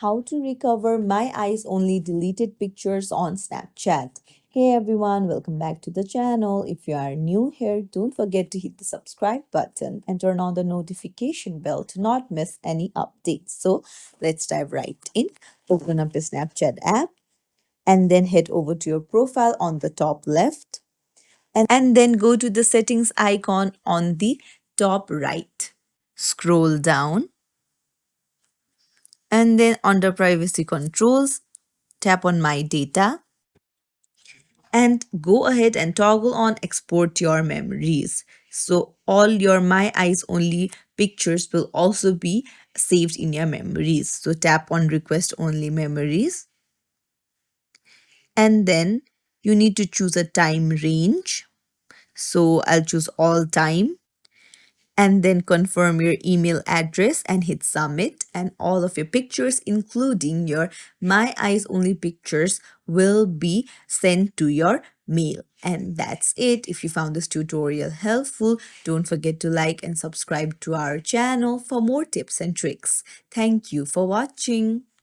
how to recover my eyes only deleted pictures on Snapchat. Hey everyone, welcome back to the channel. If you are new here, don't forget to hit the subscribe button and turn on the notification bell to not miss any updates. So let's dive right in. Open up your Snapchat app and then head over to your profile on the top left and then go to the settings icon on the top right. Scroll down and then under privacy controls, tap on my data and go ahead and toggle on export your memories. So all your my eyes only pictures will also be saved in your memories. So tap on request only memories and then you need to choose a time range. So I'll choose all time and then confirm your email address and hit submit, and all of your pictures including your my eyes only pictures will be sent to your mail. And that's it. If you found this tutorial helpful, don't forget to like and subscribe to our channel for more tips and tricks. Thank you for watching.